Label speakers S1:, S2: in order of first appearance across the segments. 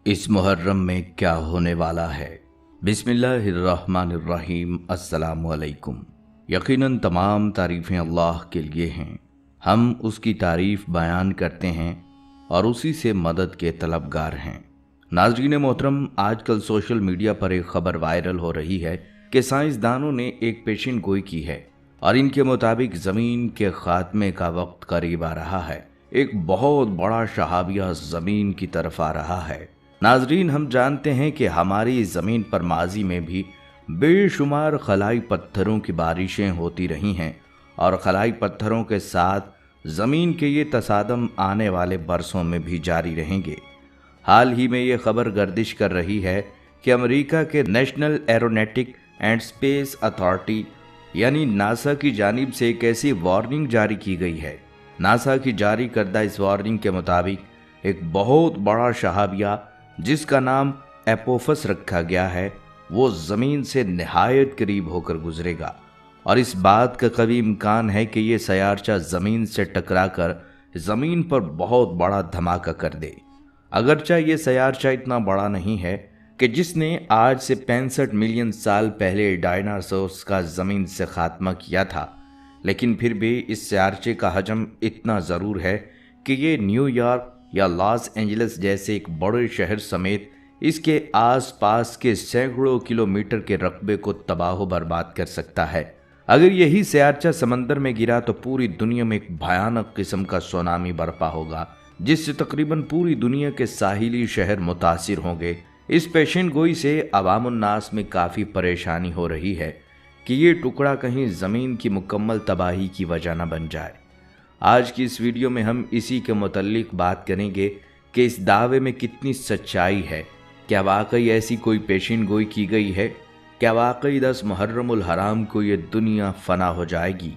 S1: इस मुहर्रम में क्या होने वाला है। बिस्मिल्लाहिर्रहमानिर्रहीम। अस्सलामुअलैकुम। यकीनन तमाम तारीफ़ें अल्लाह के लिए हैं। हम उसकी तारीफ़ बयान करते हैं और उसी से मदद के तलबगार हैं। नाज़रीन मोहतरम, आजकल सोशल मीडिया पर एक खबर वायरल हो रही है कि साइंसदानों ने एक पेशिन गोई की है और इनके मुताबिक ज़मीन के खात्मे का वक्त करीब आ रहा है। एक बहुत बड़ा शहाबिया ज़मीन की तरफ आ रहा है। नाजरीन, हम जानते हैं कि हमारी ज़मीन पर माजी में भी बेशुमार खलाई पत्थरों की बारिशें होती रही हैं और खलाई पत्थरों के साथ ज़मीन के ये तसादम आने वाले बरसों में भी जारी रहेंगे। हाल ही में ये खबर गर्दिश कर रही है कि अमेरिका के national aeronautic and space authority यानी नासा की जानिब से एक ऐसी वार्निंग जारी की गई है। नासा की जारी करदा इस वार्निंग के मुताबिक एक बहुत बड़ा शहाबिया जिसका नाम एपोफस रखा गया है, वो ज़मीन से निहायत करीब होकर गुजरेगा और इस बात का कभी इम्कान है कि ये सयारचा ज़मीन से टकराकर ज़मीन पर बहुत बड़ा धमाका कर दे। अगरचा ये सयारचा इतना बड़ा नहीं है कि जिसने आज से 65 मिलियन साल पहले डायनासोर्स का ज़मीन से खात्मा किया था, लेकिन फिर भी इस सयारचे का हजम इतना ज़रूर है कि ये न्यूयॉर्क या लॉस एंजलिस जैसे एक बड़े शहर समेत इसके आसपास के सैकड़ों किलोमीटर के रकबे को तबाह बर्बाद कर सकता है। अगर यही सयारचा समंदर में गिरा तो पूरी दुनिया में एक भयानक किस्म का सुनामी बरपा होगा, जिससे तकरीबन पूरी दुनिया के साहिली शहर मुतासिर होंगे। इस पेशन गोई से अवामुन्नास में काफ़ी परेशानी हो रही है कि ये टुकड़ा कहीं ज़मीन की मुकम्मल तबाही की वजह न बन जाए। आज की इस वीडियो में हम इसी के मुतल्लिक बात करेंगे कि इस दावे में कितनी सच्चाई है। क्या वाकई ऐसी कोई पेशिन गोई की गई है? क्या वाकई 10 मुहर्रमुल हराम को ये दुनिया फना हो जाएगी?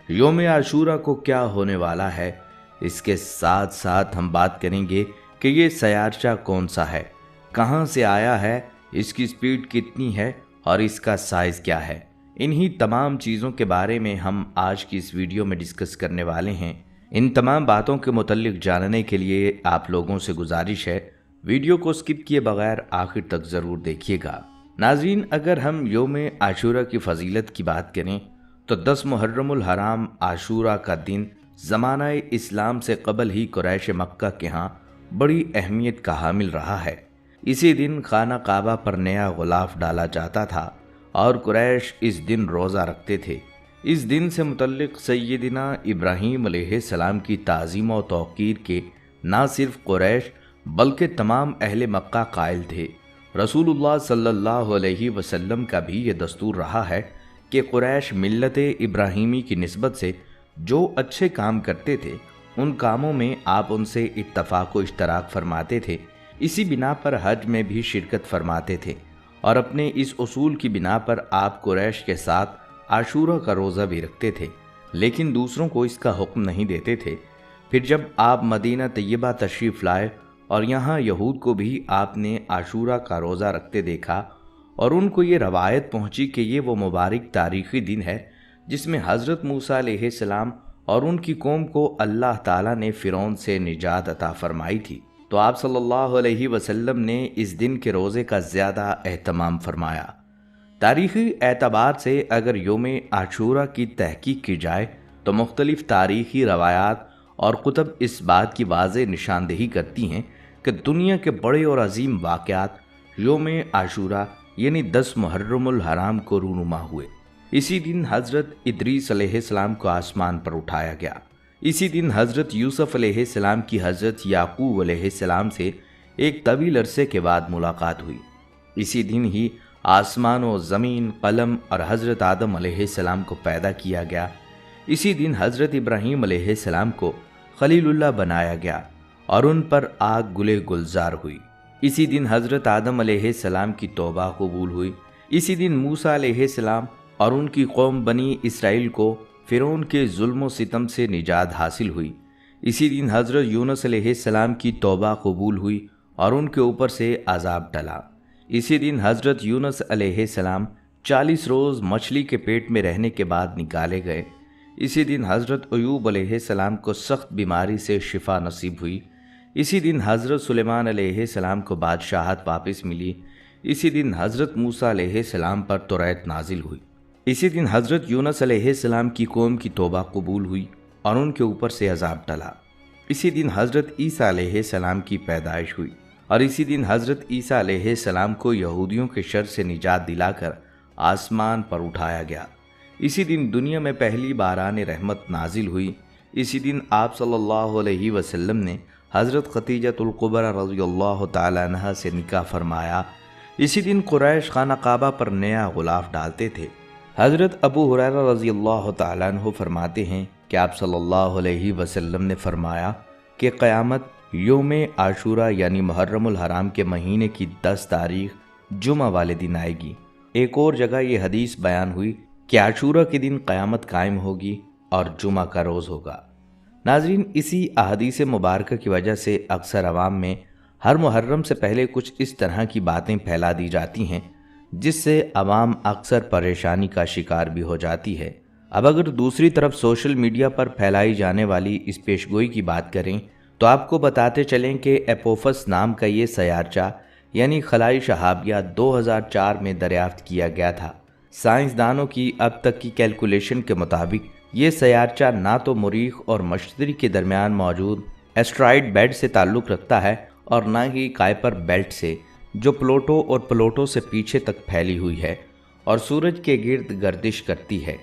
S1: योम आशूरा को क्या होने वाला है? इसके साथ साथ हम बात करेंगे कि ये सयारचा कौन सा है, कहाँ से आया है, इसकी स्पीड कितनी है और इसका साइज़ क्या है। इन्हीं तमाम चीज़ों के बारे में हम आज की इस वीडियो में डिस्कस करने वाले हैं। इन तमाम बातों के मुतल्लिक जानने के लिए आप लोगों से गुजारिश है, वीडियो को स्किप किए बगैर आखिर तक ज़रूर देखिएगा। नाज़रीन, अगर हम योम आशूरा की फ़जीलत की बात करें तो 10 मुहर्रमुल हराम आशूरा का दिन ज़माना इस्लाम से कबल ही कुरैश मक्का के यहाँ बड़ी अहमियत का हामिल रहा है। इसी दिन खाना काबा पर नया गुलाफ डाला जाता था और कुरैश इस दिन रोज़ा रखते थे। इस दिन से मुतल्लिक सैयदिना इब्राहीम अलैहिस्सलाम की ताज़ीम और तौक़ीर के ना सिर्फ कुरैश बल्कि तमाम अहले मक्का कायल थे। रसूलुल्लाह सल्लल्लाहु अलैहि वसल्लम का भी ये दस्तूर रहा है कि कुरैश मिल्लत इब्राहीमी की निस्बत से जो अच्छे काम करते थे उन कामों में आप उनसे इत्तफ़ाक़ व इश्तराक फरमाते थे। इसी बिना पर हज में भी शिरकत फरमाते थे और अपने इस उसूल की बिना पर आप कुरैश के साथ आशूरा का रोज़ा भी रखते थे, लेकिन दूसरों को इसका हुक्म नहीं देते थे। फिर जब आप मदीना तैयबा तशरीफ़ लाए और यहाँ यहूद को भी आपने आशूरा का रोज़ा रखते देखा और उनको ये रवायत पहुँची कि ये वो मुबारक तारीख़ी दिन है जिसमें हज़रत मूसा अलैहिस्सलाम और उनकी कौम को अल्लाह ताला ने फ़िरौन से निजात अता फ़रमाई थी, तो आप सल्लल्लाहु अलैहि वसल्लम ने इस दिन के रोज़े का ज़्यादा एहतमाम फरमाया। तारीख़ी एतबार से अगर योम आशूरा की तहकीक की जाए तो मुख्तलिफ़ तारीख़ी रवायात और कुतब इस बात की वाज़ेह निशानदेही करती हैं कि दुनिया के बड़े और अजीम वाक़यात योम आशूरा यानी 10 मुहर्रमुल हराम को रूनुमा हुए। इसी दिन हज़रत इदरीस अलैहिस्सलाम को आसमान पर उठाया गया। इसी दिन हज़रत यूसुफ अलैहिस्सलाम की हज़रत याकूब अलैहिस्सलाम से एक तवील अरसे के बाद मुलाकात हुई। इसी दिन ही आसमान और ज़मीन, कलम और हज़रत आदम अलैहिस्सलाम को पैदा किया गया। इसी दिन हज़रत इब्राहीम अलैहिस्सलाम को खलीलुल्लाह बनाया गया और उन पर आग गुले गुलजार हुई। इसी दिन हज़रत आदम अलैहिस्सलाम की तौबा कबूल हुई। इसी दिन मूसा अलैहिस्सलाम और उनकी कौम बनी इसराइल को फ़िरौन के जुल्म व सितम से निजात हासिल हुई। इसी दिन हज़रत यूनुस अलैहिस्सलाम की तौबा कबूल हुई और उनके ऊपर से अज़ाब टला। इसी दिन हज़रत यूनुस अलैहिस्सलाम 40 रोज़ मछली के पेट में रहने के बाद निकाले गए। इसी दिन हज़रत अय्यूब अलैहिस्सलाम को सख्त बीमारी से शिफा नसीब हुई। इसी दिन हज़रत सुलेमान अलैहिस्सलाम को बादशाहत वापस मिली। इसी दिन हज़रत मूसा अलैहिस्सलाम पर तौरात नाजिल हुई। इसी दिन हज़रत यूनुस अलैहिस्सलाम की कौम की तौबा कबूल हुई और उनके ऊपर से अजाब टला। इसी दिन हज़रत ईसा अलैहिस्सलाम की पैदाइश हुई और इसी दिन हज़रत ईसा अलैहिस्सलाम को यहूदियों के शर से निजात दिलाकर आसमान पर उठाया गया। इसी दिन दुनिया में पहली बारान रहमत नाजिल हुई। इसी दिन आप सल्लल्लाहु अलैहि वसल्लम ने हज़रत खदीजतुल कुबरा रज़ियल्लाहु तआला अन्हा से निकाह फरमाया। इसी दिन कुरैश खाना काबा पर नया गुलाफ डालते थे। हज़रत अबू हुरैरा रज़ियल्लाहु तआला अन्हु फरमाते हैं कि आप सल्लल्लाहु अलैहि वसल्लम ने फरमाया कि क़यामत यौम आशूरा यानी मुहर्रमुल हराम के महीने की 10 तारीख जुमा वाले दिन आएगी। एक और जगह ये हदीस बयान हुई कि आशूरा के दिन क़यामत कायम होगी और जुमा का रोज़ होगा। नाज़रीन, इसी अहादीस मुबारक की वजह से अक्सर अवाम में हर मुहर्रम से पहले कुछ इस तरह की बातें फैला दी जाती हैं जिससे अवाम अक्सर परेशानी का शिकार भी हो जाती है। अब अगर दूसरी तरफ सोशल मीडिया पर फैलाई जाने वाली इस पेशगोई की बात करें तो आपको बताते चलें कि एपोफस नाम का ये सयारचा यानी खलाई शहाबिया 2004 में दरियाफ्त किया गया था। साइंसदानों की अब तक की कैलकुलेशन के मुताबिक ये सयारचा ना तो मरीख और मशतरी के दरमियान मौजूद एस्ट्रॉइड बेल्ट से ताल्लुक़ रखता है और ना ही काइपर बेल्ट से, जो प्लूटो और प्लूटो से पीछे तक फैली हुई है और सूरज के गिर्द गर्दिश करती है।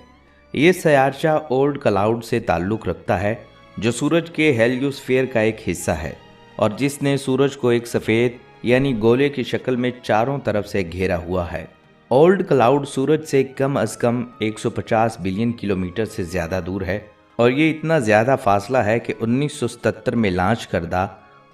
S1: ये सयारचा ओल्ड क्लाउड से ताल्लुक़ रखता है जो सूरज के हेलियोस्फीयर का एक हिस्सा है और जिसने सूरज को एक सफ़ेद यानी गोले की शक्ल में चारों तरफ से घेरा हुआ है। ओल्ड क्लाउड सूरज से कम अज़ कम 150 बिलियन किलोमीटर से ज़्यादा दूर है और ये इतना ज़्यादा फासला है कि 1977 में लॉन्च करदा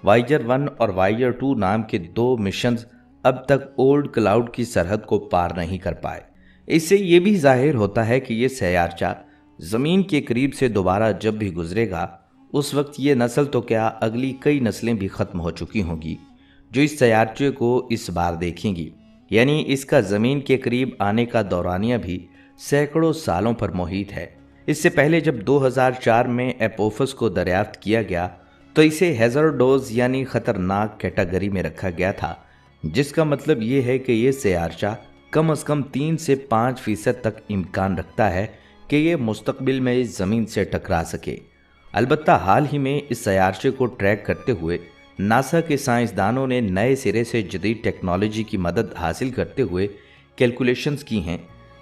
S1: वायेजर 1 और वायेजर 2 नाम के 2 मिशंस अब तक ओल्ड क्लाउड की सरहद को पार नहीं कर पाए। इससे ये भी जाहिर होता है कि ये सयारचा ज़मीन के करीब से दोबारा जब भी गुजरेगा उस वक्त ये नस्ल तो क्या अगली कई नस्लें भी ख़त्म हो चुकी होंगी जो इस सयारचे को इस बार देखेंगी। यानी इसका ज़मीन के करीब आने का दौरानिया भी सैकड़ों सालों पर मुहित है। इससे पहले जब 2004 में एपोफस को दरियाफ्त किया गया तो इसे हैज़र्डोज यानी ख़तरनाक कैटेगरी में रखा गया था, जिसका मतलब ये है कि ये सयारचा कम से कम 3 से 5% तक इम्कान रखता है कि ये मुस्तकबिल में इस ज़मीन से टकरा सके। अलबत्ता हाल ही में इस सयारचे को ट्रैक करते हुए नासा के साइंसदानों ने नए सिरे से जदीद टेक्नोलॉजी की मदद हासिल करते हुए कैलकुलेशंस की हैं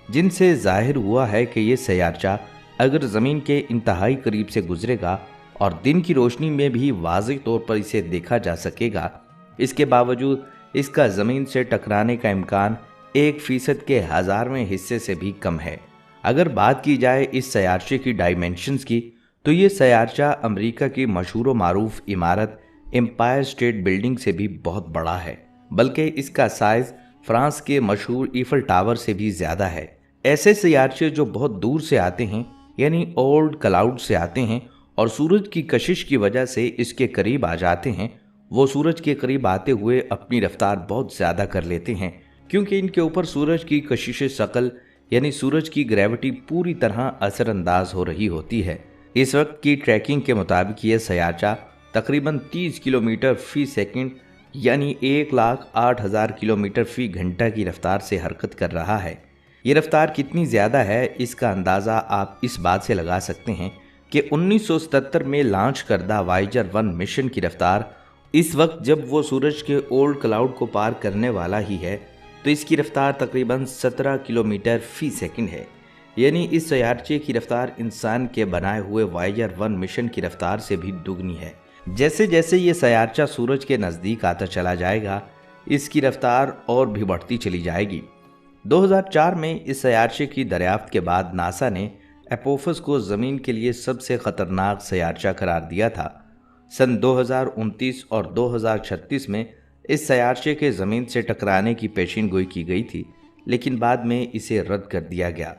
S1: जिनसे जाहिर हुआ है कि ये सयारचा अगर ज़मीन के इंतहाई करीब से गुजरेगा और दिन की रोशनी में भी वाज़ेह तौर पर इसे देखा जा सकेगा, इसके बावजूद इसका ज़मीन से टकराने का इम्कान 1% के 1000वें हिस्से से भी कम है। अगर बात की जाए इस सयारचे की डायमेंशंस की तो ये सयारचा अमेरिका की मशहूर व मारूफ इमारत एम्पायर स्टेट बिल्डिंग से भी बहुत बड़ा है, बल्कि इसका साइज़ फ्रांस के मशहूर ईफल टावर से भी ज़्यादा है। ऐसे सयारचे जो बहुत दूर से आते हैं यानी ओल्ड क्लाउड से आते हैं और सूरज की कशिश की वजह से इसके करीब आ जाते हैं, वो सूरज के करीब आते हुए अपनी रफ्तार बहुत ज़्यादा कर लेते हैं क्योंकि इनके ऊपर सूरज की कशिश शकल यानी सूरज की ग्रेविटी पूरी तरह असरअंदाज हो रही होती है। इस वक्त की ट्रैकिंग के मुताबिक ये सयारचा तकरीबन 30 किलोमीटर फी सेकंड यानी 1,08,000 किलोमीटर फी घंटा की रफ्तार से हरकत कर रहा है। ये रफ्तार कितनी ज़्यादा है इसका अंदाज़ा आप इस बात से लगा सकते हैं कि 1977 में लॉन्च करदा वायेजर 1 मिशन की रफ्तार इस वक्त जब वो सूरज के ओल्ड क्लाउड को पार करने वाला ही है तो इसकी रफ्तार तकरीबन 17 किलोमीटर फी सेकंड है। यानी इस सयारचे की रफ्तार इंसान के बनाए हुए वायेजर 1 मिशन की रफ्तार से भी दुगनी है। जैसे जैसे ये सयारचा सूरज के नज़दीक आता चला जाएगा इसकी रफ्तार और भी बढ़ती चली जाएगी। 2004 में इस सयारचे की दरियाफ्त के बाद नासा ने एपोफस को ज़मीन के लिए सबसे ख़तरनाक सयारचा करार दिया था। सन 2029 और 2036 में इस सयारचे के ज़मीन से टकराने की पेशिनगोई की गई थी, लेकिन बाद में इसे रद्द कर दिया गया।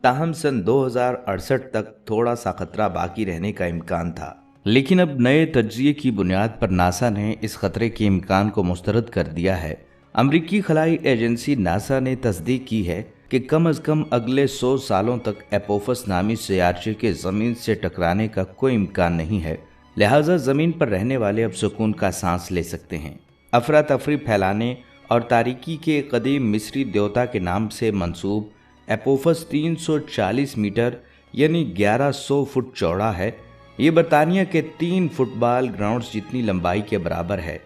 S1: ताहम सन 2068 तक थोड़ा सा खतरा बाकी रहने का इम्कान था, लेकिन अब नए तज्ज़िये की बुनियाद पर नासा ने इस खतरे के इम्कान को मुस्तरद कर दिया है। अमरीकी खलाई एजेंसी नासा ने तस्दीक की है कि कम अज़ कम अगले 100 सालों तक एपोफस नामी सयारचे के ज़मीन से टकराने का कोई इम्कान नहीं है, लिहाजा ज़मीन पर रहने वाले अब सुकून का सांस ले सकते हैं। अफरा तफरी फैलाने और तारीकी के कदीम मिस्री देवता के नाम से मंसूब एपोफस 340 मीटर यानी 1100 फुट चौड़ा है। ये बरतानिया के 3 फुटबॉल ग्राउंड्स जितनी लंबाई के बराबर है।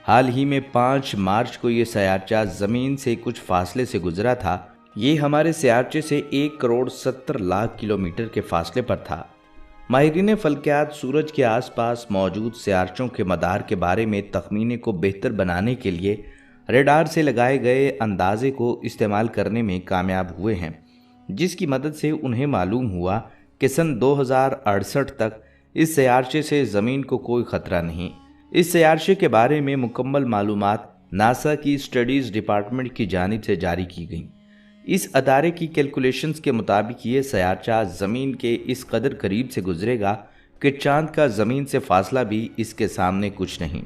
S1: हाल ही में 5 मार्च को ये सयारचा ज़मीन से कुछ फासले से गुजरा था। ये हमारे सयारचे से 1 करोड़ 70 लाख किलोमीटर के फासले पर था। माहिरीन फल्कियात सूरज के आसपास मौजूद सयारचों के मदार के बारे में तखमीने को बेहतर बनाने के लिए रेडार से लगाए गए अंदाजे को इस्तेमाल करने में कामयाब हुए हैं, जिसकी मदद से उन्हें मालूम हुआ कि सन 2068 तक इस सयारचे से ज़मीन को कोई ख़तरा नहीं। इस सयारचे के बारे में मुकम्मल मालूमात नासा की स्टडीज़ डिपार्टमेंट की जानिब से जारी की गई। इस अदारे की कैलकुलेशंस के मुताबिक ये सयारचा ज़मीन के इस कदर करीब से गुजरेगा कि चाँद का ज़मीन से फासला भी इसके सामने कुछ नहीं।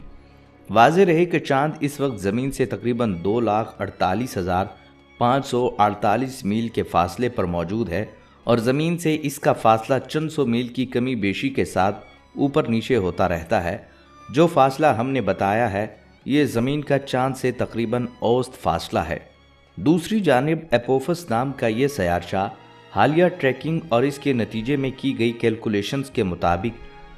S1: वाज़ेह रहे कि चाँद इस वक्त ज़मीन से तकरीबन 2,48,548 मील के फासले पर मौजूद है और ज़मीन से इसका फासला चंद सौ मील की कमी बेशी के साथ ऊपर नीचे होता रहता है। जो फासला हमने बताया है ये ज़मीन का चाँद से तकरीबन औसत फासला है। दूसरी जानिब एपोफस नाम का ये सयारचा हालिया ट्रैकिंग और इसके नतीजे में की गई कैलकुलेशंस के मुताबिक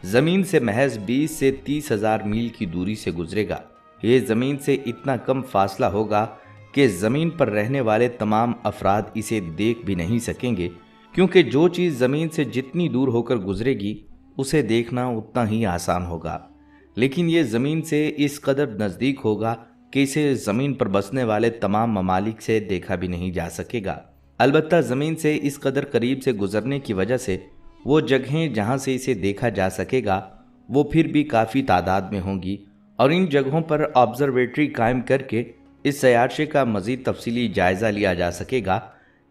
S1: ज़मीन से महज 20 से 30,000 मील की दूरी से गुजरेगा। ये ज़मीन से इतना कम फासला होगा कि ज़मीन पर रहने वाले तमाम अफराद इसे देख भी नहीं सकेंगे, क्योंकि जो चीज़ ज़मीन से जितनी दूर होकर गुजरेगी उसे देखना उतना ही आसान होगा, लेकिन ये ज़मीन से इस कदर नज़दीक होगा कि इसे ज़मीन पर बसने वाले तमाम ममालिक से देखा भी नहीं जा सकेगा। अलबत्ता ज़मीन से इस कदर करीब से गुजरने की वजह से वो जगहें जहाँ से इसे देखा जा सकेगा वो फिर भी काफ़ी तादाद में होंगी और इन जगहों पर ऑब्जर्वेटरी कायम करके इस सयारचे का मज़ीद तफसीली जायज़ा लिया जा सकेगा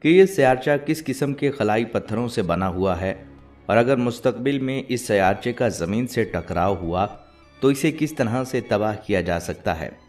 S1: कि ये सयारचा किस किस्म के खलाई पत्थरों से बना हुआ है और अगर मुस्तकबिल में इस सयारचे का ज़मीन से टकराव हुआ तो इसे किस तरह से तबाह किया जा सकता है।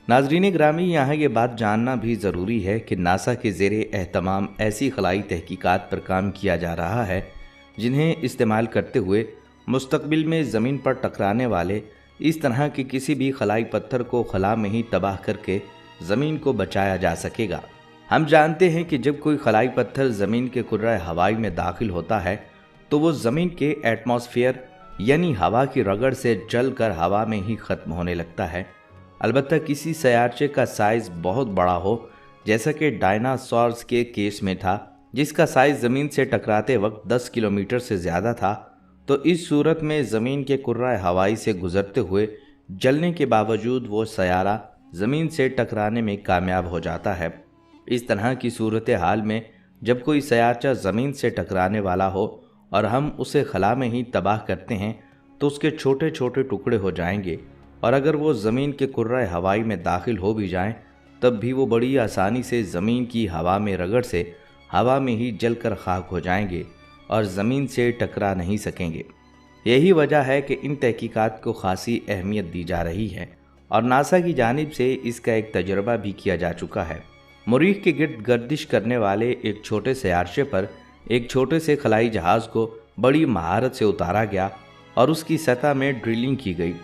S1: नाज़रीन ग्रामी, यहाँ ये बात जानना भी ज़रूरी है कि नासा के ज़ेरे एहतमाम ऐसी खलाई तहकीकात पर काम किया जा रहा है जिन्हें इस्तेमाल करते हुए मुस्तकबिल में ज़मीन पर टकराने वाले इस तरह के किसी भी खलाई पत्थर को खला में ही तबाह करके ज़मीन को बचाया जा सकेगा। हम जानते हैं कि जब कोई खलाई पत्थर ज़मीन के कुर्रा हवाई में दाखिल होता है तो वो ज़मीन के एटमॉस्फेयर यानी हवा की रगड़ से जल कर हवा में ही ख़त्म होने लगता है। अलबत्ता किसी सयारचे का साइज़ बहुत बड़ा हो, जैसा कि डायनासॉर्स के केस में था जिसका साइज़ ज़मीन से टकराते वक्त 10 किलोमीटर से ज़्यादा था, तो इस सूरत में ज़मीन के कुर्रा हवाई से गुजरते हुए जलने के बावजूद वो सयारा ज़मीन से टकराने में कामयाब हो जाता है। इस तरह की सूरत हाल में जब कोई सयारचा ज़मीन से टकराने वाला हो और हम उसे खला में ही तबाह करते हैं तो उसके छोटे छोटे टुकड़े हो जाएंगे और अगर वो ज़मीन के कुर्रा हवाई में दाखिल हो भी जाएं तब भी वो बड़ी आसानी से ज़मीन की हवा में रगड़ से हवा में ही जलकर खाक हो जाएंगे और ज़मीन से टकरा नहीं सकेंगे। यही वजह है कि इन तहकीकात को खासी अहमियत दी जा रही है और नासा की जानिब से इसका एक तजर्बा भी किया जा चुका है। मरीख के गिर्द गर्दिश करने वाले एक छोटे सयारचे पर एक छोटे से खलाई जहाज़ को बड़ी महारत से उतारा गया और उसकी सतह में ड्रिलिंग की गई।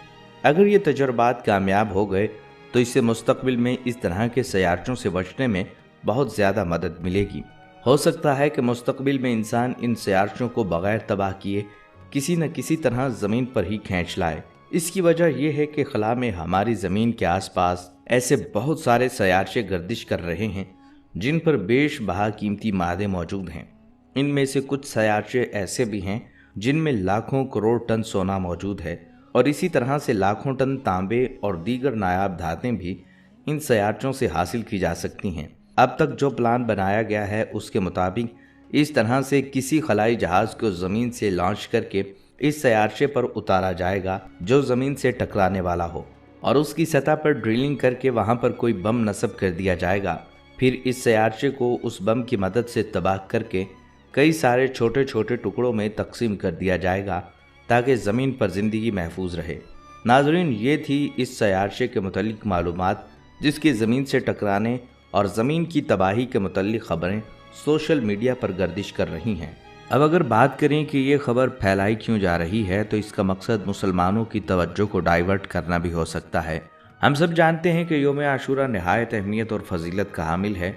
S1: अगर ये तजर्बात कामयाब हो गए तो इससे मुस्तकबिल में इस तरह के सयारचों से बचने में बहुत ज़्यादा मदद मिलेगी। हो सकता है कि मुस्तकबिल में इंसान इन सयारचों को बग़ैर तबाह किए किसी न किसी तरह ज़मीन पर ही खींच लाए। इसकी वजह यह है कि खला में हमारी ज़मीन के आसपास ऐसे बहुत सारे सयारचे गर्दिश कर रहे हैं जिन पर बेश बहा कीमती मादे मौजूद हैं। इनमें से कुछ सयारचे ऐसे भी हैं जिनमें लाखों करोड़ टन सोना मौजूद है और इसी तरह से लाखों टन तांबे और दीगर नायाब धातें भी इन सयारचों से हासिल की जा सकती हैं। अब तक जो प्लान बनाया गया है उसके मुताबिक इस तरह से किसी खलाई जहाज़ को ज़मीन से लॉन्च करके इस सयारचे पर उतारा जाएगा जो ज़मीन से टकराने वाला हो और उसकी सतह पर ड्रिलिंग करके वहाँ पर कोई बम नस्ब कर दिया जाएगा। फिर इस सयारचे को उस बम की मदद से तबाह करके कई सारे छोटे छोटे टुकड़ों में तकसीम कर दिया जाएगा ताकि ज़मीन पर ज़िंदगी महफूज रहे। नाज़रीन, ये थी इस सयारचे के मुतल्लिक मालूमात जिसकी ज़मीन से टकराने और ज़मीन की तबाही के मुतल्लिक ख़बरें सोशल मीडिया पर गर्दिश कर रही हैं। اب اگر بات کریں کہ یہ خبر پھیلائی کیوں جا رہی ہے تو اس کا مقصد مسلمانوں کی توجہ کو ڈائیورٹ کرنا بھی ہو سکتا ہے۔ ہم سب جانتے ہیں کہ یوم عاشورہ نہایت اہمیت اور فضیلت کا حامل ہے۔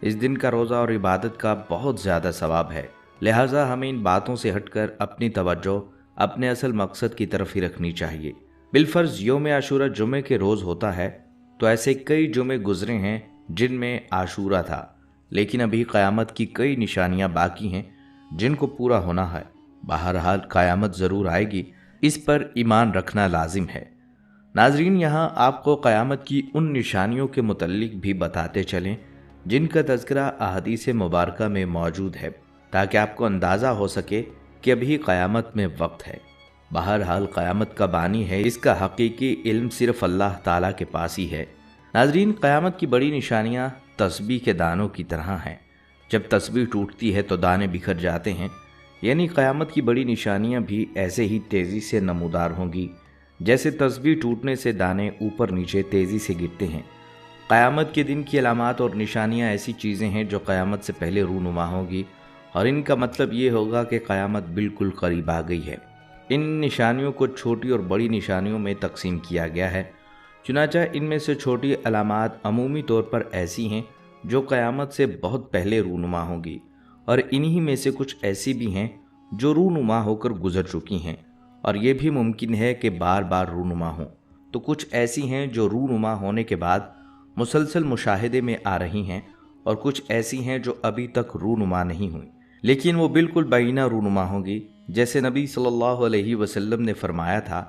S1: اس دن کا روزہ اور عبادت کا بہت زیادہ ثواب ہے، لہٰذا ہمیں ان باتوں سے ہٹ کر اپنی توجہ اپنے اصل مقصد کی طرف ہی رکھنی چاہیے۔ بالفرض یوم عاشورہ جمعے کے روز ہوتا ہے تو ایسے کئی جمعے گزرے ہیں جن میں عاشورہ تھا، لیکن ابھی قیامت کی کئی نشانیاں باقی ہیں جن کو پورا ہونا ہے۔ بہرحال قیامت ضرور آئے گی، اس پر ایمان رکھنا لازم ہے۔ ناظرین، یہاں آپ کو قیامت کی ان نشانیوں کے متعلق بھی بتاتے چلیں جن کا تذکرہ احادیث مبارکہ میں موجود ہے، تاکہ آپ کو اندازہ ہو سکے کہ ابھی قیامت میں وقت ہے۔ بہرحال قیامت کا بانی ہے، اس کا حقیقی علم صرف اللہ تعالیٰ کے پاس ہی ہے۔ ناظرین، قیامت کی بڑی نشانیاں تسبیح کے دانوں کی طرح ہیں۔ جب تسبیح ٹوٹتی ہے تو دانے بکھر جاتے ہیں، یعنی قیامت کی بڑی نشانیاں بھی ایسے ہی تیزی سے نمودار ہوں گی جیسے تسبیح ٹوٹنے سے دانے اوپر نیچے تیزی سے گرتے ہیں۔ قیامت کے دن کی علامات اور نشانیاں ایسی چیزیں ہیں جو قیامت سے پہلے رونما ہوں گی، اور ان کا مطلب یہ ہوگا کہ قیامت بالکل قریب آ گئی ہے۔ ان نشانیوں کو چھوٹی اور بڑی نشانیوں میں تقسیم کیا گیا ہے، چنانچہ ان میں سے چھوٹی علامات عمومی طور پر ایسی ہیں جو قیامت سے بہت پہلے رونما ہوں گی، اور انہی میں سے کچھ ایسی بھی ہیں جو رونما ہو کر گزر چکی ہیں، اور یہ بھی ممکن ہے کہ بار بار رونما ہوں۔ تو کچھ ایسی ہیں جو رونما ہونے کے بعد مسلسل مشاہدے میں آ رہی ہیں، اور کچھ ایسی ہیں جو ابھی تک رونما نہیں ہوئیں، لیکن وہ بالکل بعینہ رونما ہوں گی، جیسے نبی صلی اللہ علیہ وسلم نے فرمایا تھا۔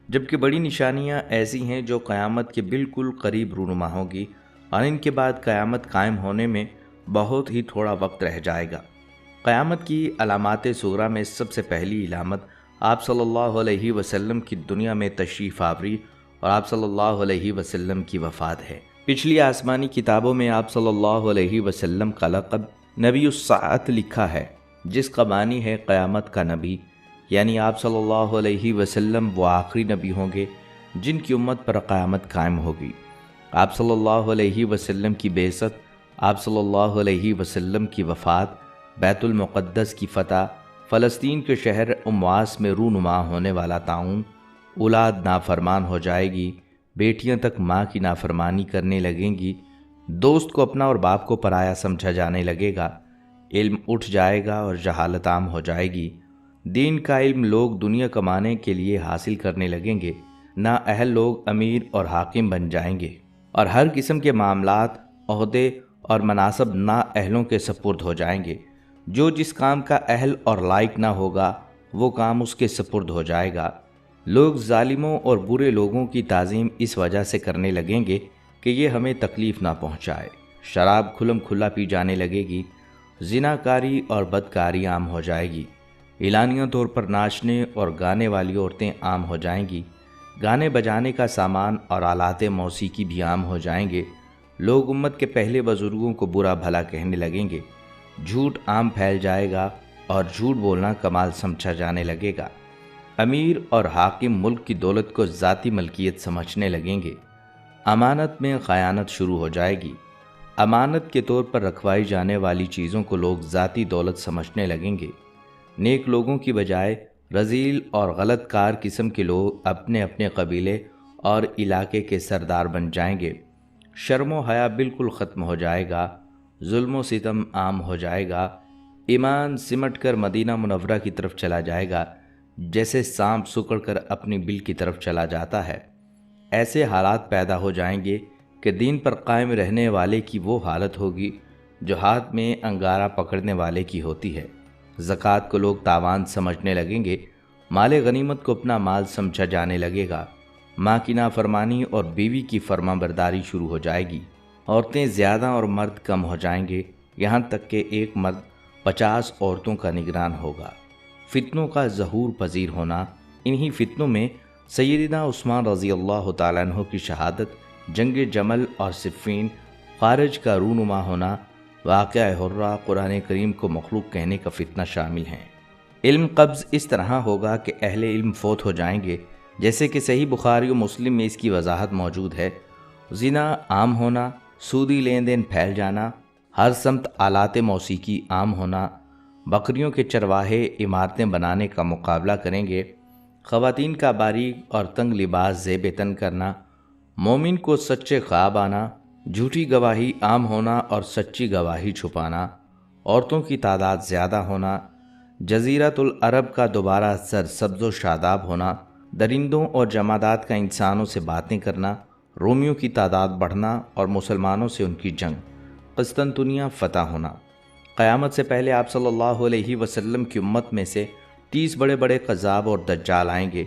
S1: جبکہ بڑی نشانیاں ایسی ہیں جو قیامت کے بالکل قریب رونما ہوں گی، اور ان کے بعد قیامت قائم ہونے میں بہت ہی تھوڑا وقت رہ جائے گا۔ قیامت کی علامات صغریٰ میں سب سے پہلی علامت آپ صلی اللہ علیہ وسلم کی دنیا میں تشریف آوری اور آپ صلی اللہ علیہ وسلم کی وفات ہے۔ پچھلی آسمانی کتابوں میں آپ صلی اللہ علیہ وسلم کا لقب نبی الساعت لکھا ہے، جس کا معنی ہے قیامت کا نبی، یعنی آپ صلی اللہ علیہ وسلم وہ آخری نبی ہوں گے جن کی امت پر قیامت قائم ہوگی۔ آپ صلی اللہ علیہ وسلم کی بعثت، آپ صلی اللہ علیہ وسلم کی وفات، بیت المقدس کی فتح، فلسطین کے شہر امواس میں رونما ہونے والا طاعون، اولاد نافرمان ہو جائے گی، بیٹیاں تک ماں کی نافرمانی کرنے لگیں گی، دوست کو اپنا اور باپ کو پرایا سمجھا جانے لگے گا، علم اٹھ جائے گا اور جہالت عام ہو جائے گی، دین کا علم لوگ دنیا کمانے کے لیے حاصل کرنے لگیں گے، نااہل لوگ امیر اور حاکم بن جائیں گے، اور ہر قسم کے معاملات، عہدے اور مناصب نااہلوں کے سپرد ہو جائیں گے۔ جو جس کام کا اہل اور لائق نہ ہوگا وہ کام اس کے سپرد ہو جائے گا۔ لوگ ظالموں اور برے لوگوں کی تعظیم اس وجہ سے کرنے لگیں گے کہ یہ ہمیں تکلیف نہ پہنچائے۔ شراب کھلم کھلا پی جانے لگے گی، زناکاری اور بدکاری عام ہو جائے گی، اعلانیہ طور پر ناچنے اور گانے والی عورتیں عام ہو جائیں گی، گانے بجانے کا سامان اور آلات موسیقی بھی عام ہو جائیں گے، لوگ امت کے پہلے بزرگوں کو برا بھلا کہنے لگیں گے، جھوٹ عام پھیل جائے گا اور جھوٹ بولنا کمال سمجھا جانے لگے گا، امیر اور حاکم ملک کی دولت کو ذاتی ملکیت سمجھنے لگیں گے، امانت میں خیانت شروع ہو جائے گی، امانت کے طور پر رکھوائی جانے والی چیزوں کو لوگ ذاتی دولت سمجھنے لگیں گے، نیک لوگوں کی بجائے رذیل اور غلط کار قسم کے لوگ اپنے اپنے قبیلے اور علاقے کے سردار بن جائیں گے، شرم و حیا بالکل ختم ہو جائے گا، ظلم و ستم عام ہو جائے گا، ایمان سمٹ کر مدینہ منورہ کی طرف چلا جائے گا جیسے سانپ سکڑ کر اپنی بل کی طرف چلا جاتا ہے۔ ایسے حالات پیدا ہو جائیں گے کہ دین پر قائم رہنے والے کی وہ حالت ہوگی جو ہاتھ میں انگارہ پکڑنے والے کی ہوتی ہے۔ زکوٰۃ کو لوگ تاوان سمجھنے لگیں گے، مال غنیمت کو اپنا مال سمجھا جانے لگے گا، ماں کی نافرمانی اور بیوی کی فرما برداری شروع ہو جائے گی، عورتیں زیادہ اور مرد کم ہو جائیں گے، یہاں تک کہ ایک مرد 50 عورتوں کا نگران ہوگا۔ فتنوں کا ظہور پذیر ہونا، انہی فتنوں میں سیدنا عثمان رضی اللہ تعالیٰ عنہ کی شہادت، جنگ جمل اور صفین، خارج کا رونما ہونا، واقعہ حرہ، قرآن کریم کو مخلوق کہنے کا فتنہ شامل ہیں۔ علم قبض اس طرح ہوگا کہ اہل علم فوت ہو جائیں گے، جیسے کہ صحیح بخاری و مسلم میں اس کی وضاحت موجود ہے۔ زنا عام ہونا، سودی لین دین پھیل جانا، ہر سمت آلات موسیقی عام ہونا، बकरियों के चरवाहे इमारतें बनाने का मुकाबला करेंगे। ख़वातीन का बारीक और तंग लिबास ज़ेब तन करना, मोमिन को सच्चे ख्वाब आना, झूठी गवाही आम होना और सच्ची गवाही छुपाना, औरतों की तादाद ज़्यादा होना, जज़ीरतुल अरब का दोबारा सरसब्ज़ व शादाब होना, दरिंदों और जमादात का इंसानों से बातें करना, रोमियों की तादाद बढ़ना और मुसलमानों से उनकी जंग, क़स्तंतुनिया फ़तह होना। क़यामत से पहले आप सल्लल्लाहु अलैहि वसल्लम की उम्मत में से 30 बड़े बड़े कज़्ज़ाब और दज्जाल आएंगे।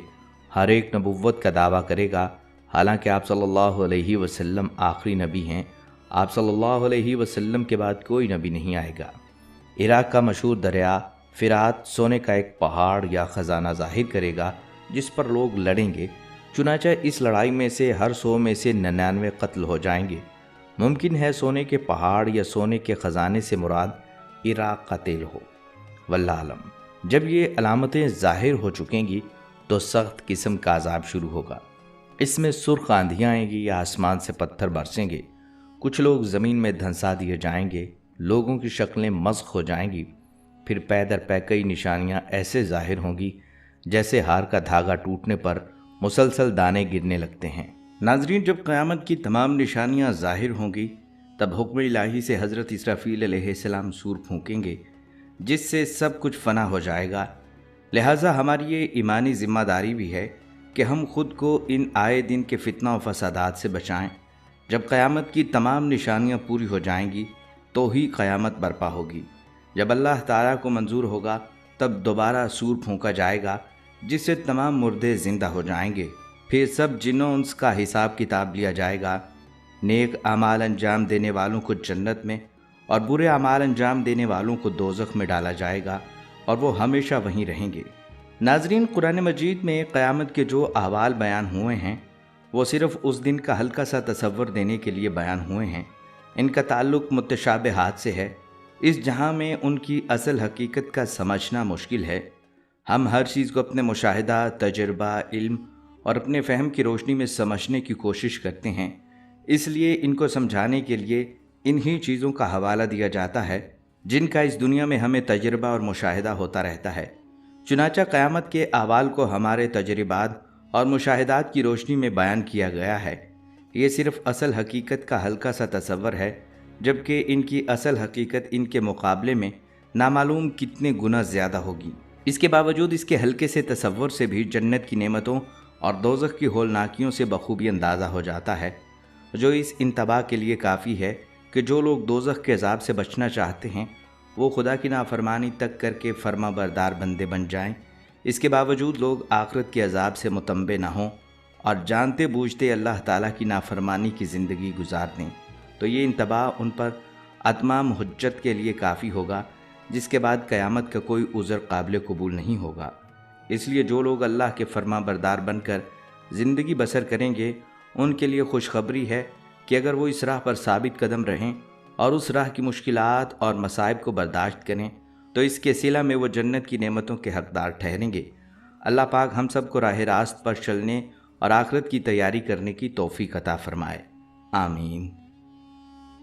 S1: हर एक नबुव्वत का दावा करेगा, हालांकि आप सल्लल्लाहु अलैहि वसल्लम आखिरी नबी हैं। आप सल्लल्लाहु अलैहि वसल्लम के बाद कोई नबी नहीं आएगा। इराक़ का मशहूर दरिया फ़िरात सोने का एक पहाड़ या ख़जाना ज़ाहिर करेगा जिस पर लोग लड़ेंगे। चुनांचे इस लड़ाई में से हर 100 में से 99 कत्ल हो जाएंगे। मुमकिन है सोने के पहाड़ या सोने के ख़जाने से मुराद इराक़ का तेल हो। वल्लाह आलम। जब ये अलामतें ज़ाहिर हो चुकेंगी तो सख्त किस्म का अज़ाब शुरू होगा। इसमें सुर्ख आंधियाँ आएंगी या आसमान से पत्थर बरसेंगे। कुछ लोग ज़मीन में धंसा दिए जाएंगे, लोगों की शक्लें मस्ख़ हो जाएंगी। फिर पै दर पै कई निशानियाँ ऐसे ज़ाहिर होंगी जैसे हार का धागा टूटने पर मुसलसल दाने गिरने लगते हैं। नाज़रीन, जब क़यामत की तमाम निशानियाँ ज़ाहिर होंगी तब हुक्म इलाही से हज़रत इसराफ़ील अलैहिस्सलाम सूर फूंकेंगे जिससे सब कुछ फ़ना हो जाएगा। लिहाजा हमारी ये ईमानी ज़िम्मेदारी भी है कि हम खुद को इन आए दिन के फितना व फसादात से बचाएं। जब क़यामत की तमाम निशानियां पूरी हो जाएंगी तो ही क़यामत बर्पा होगी। जब अल्लाह ताला को मंजूर होगा तब दोबारा सूर फूंका जाएगा जिससे तमाम मुर्दे ज़िंदा हो जाएंगे। फिर सब जिन्नों उसका हिसाब किताब लिया जाएगा। नेक अमाल अंजाम देने वालों को जन्नत में और बुरे अमाल अंजाम देने वालों को दोज़ख में डाला जाएगा और वो हमेशा वहीं रहेंगे। नाज़रीन, कुरान मजीद में क़यामत के जो अहवाल बयान हुए हैं वो सिर्फ़ उस दिन का हल्का सा तसव्वुर देने के लिए बयान हुए हैं। इनका ताल्लुक़ मुतशाबिहात से है। इस जहां में उनकी असल हकीकत का समझना मुश्किल है। हम हर चीज़ को अपने मुशाहिदा, तजर्बा, इल्म और अपने फ़हम की रोशनी में समझने की कोशिश करते हैं। इसलिए इनको समझाने के लिए इन्हीं चीज़ों का हवाला दिया जाता है जिनका इस दुनिया में हमें तजर्बा और मुशाहिदा होता रहता है। चुनांचे क़यामत के अहवाल को हमारे तजर्बात और मुशाहिदात की रोशनी में बयान किया गया है। ये सिर्फ़ असल हकीकत का हल्का सा तसव्वुर है, जबकि इनकी असल हकीकत इनके मुकाबले में नामालूम कितने गुना ज़्यादा होगी। इसके बावजूद इसके हल्के से तसव्वुर से भी जन्नत की नेमतों और दोज़ख की होलनाकियों से बखूबी अंदाज़ा हो जाता है, जो इस इंतबाह के लिए काफ़ी है कि जो लोग दोज़ख के अज़ाब से बचना चाहते हैं वो खुदा की नाफरमानी तक करके फर्मा बरदार बंदे बन जाएं। इसके बावजूद लोग आखिरत के अज़ाब से मुतंबे ना हों और जानते बूझते अल्लाह ताला की नाफरमानी की ज़िंदगी गुजार दें, तो ये इंतबाह उन पर अतमाम हुज्जत के लिए काफ़ी होगा, जिसके बाद क़यामत का कोई उज़र काबिल कबूल नहीं होगा। इसलिए जो लोग अल्लाह के फर्मा बरदार बनकर ज़िंदगी बसर करेंगे उनके लिए खुशखबरी है कि अगर वो इस राह पर साबित कदम रहें और उस राह की मुश्किलात और मसाइब को बर्दाश्त करें तो इसके सिला में वो जन्नत की नेमतों के हक़दार ठहरेंगे। अल्लाह पाक हम सब को राह रास्त पर चलने और आखिरत की तैयारी करने की तौफीक अता फरमाए। आमीन।